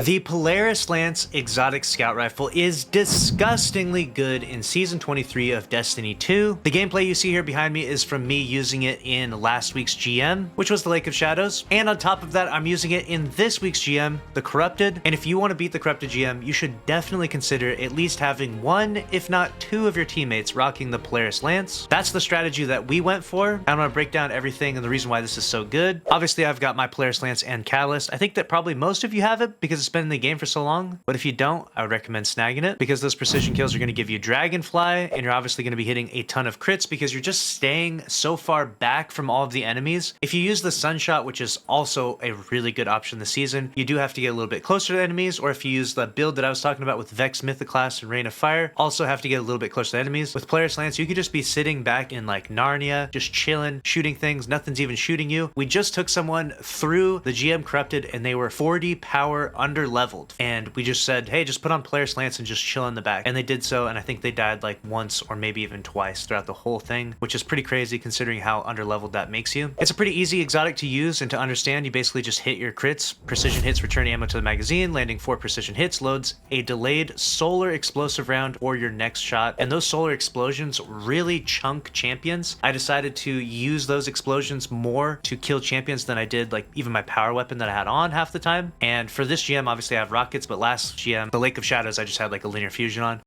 The Polaris Lance exotic scout rifle is disgustingly good in Season 23 of Destiny 2. The gameplay you see here behind me is from me using it in last week's GM, which was the Lake of Shadows. And on top of that, I'm using it in this week's GM, the Corrupted. And if you want to beat the Corrupted GM, you should definitely consider at least having one, if not two of your teammates rocking the Polaris Lance. That's the strategy that we went for. I'm going to break down everything and the reason why this is so good. Obviously, I've got my Polaris Lance and Catalyst. I think that probably most of you have it because it's been in the game for so long. But if you don't, I would recommend snagging it because those precision kills are going to give you Dragonfly, and you're obviously going to be hitting a ton of crits because you're just staying so far back from all of the enemies. If you use the Sunshot, which is also a really good option this season, you do have to get a little bit closer to enemies, or if you use the build that I was talking about with Vex Mythoclast and Rain of Fire, also have to get a little bit closer to enemies. With Polaris Lance, you could just be sitting back in like Narnia, just chilling, shooting things, nothing's even shooting you. We just took someone through the GM Corrupted and they were 40 power under leveled, and we just said, hey, just put on Polaris Lance and just chill in the back, and they did so, and I think they died like once or maybe even twice throughout the whole thing, which is pretty crazy considering how under leveled that makes you. It's a pretty easy exotic to use and to understand. You basically just hit your crits, precision hits return ammo to the magazine, landing 4 precision hits loads a delayed solar explosive round or your next shot, and those solar explosions really chunk champions. I decided to use those explosions more to kill champions than I did like even my power weapon that I had on half the time. And for this GM, obviously I have rockets, but last GM, the Lake of Shadows, I just had like a linear fusion on.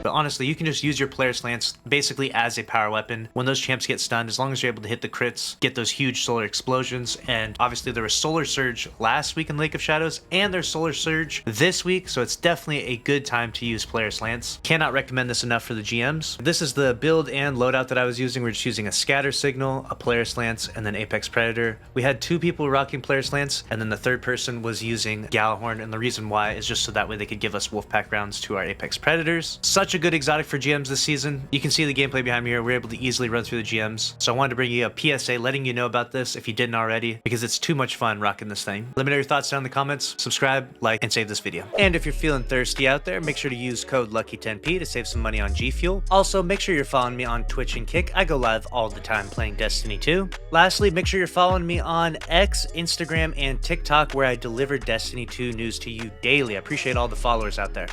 But honestly, you can just use your Polaris Lance basically as a power weapon. When those champs get stunned, as long as you're able to hit the crits, get those huge solar explosions, and obviously there was Solar Surge last week in Lake of Shadows, and there's Solar Surge this week, so it's definitely a good time to use Polaris Lance. Cannot recommend this enough for the GMs. This is the build and loadout that I was using. We're just using a Scatter Signal, a Polaris Lance, and then Apex Predator. We had 2 people rocking Polaris Lance, and then the third person was using Galahorn, and the reason why is just so that way they could give us Wolfpack rounds to our Apex Predators. Such a good exotic for GMs this season. You can see the gameplay behind me here. We're able to easily run through the GMs. So I wanted to bring you a PSA letting you know about this if you didn't already, because it's too much fun rocking this thing. Let me know your thoughts down in the comments. Subscribe, like, and save this video. And if you're feeling thirsty out there, make sure to use code LUCKY10P to save some money on G Fuel. Also, make sure you're following me on Twitch and Kick. I go live all the time playing Destiny 2. Lastly, make sure you're following me on X, Instagram, and TikTok, where I deliver Destiny 2 news to you daily. I appreciate all the followers out there.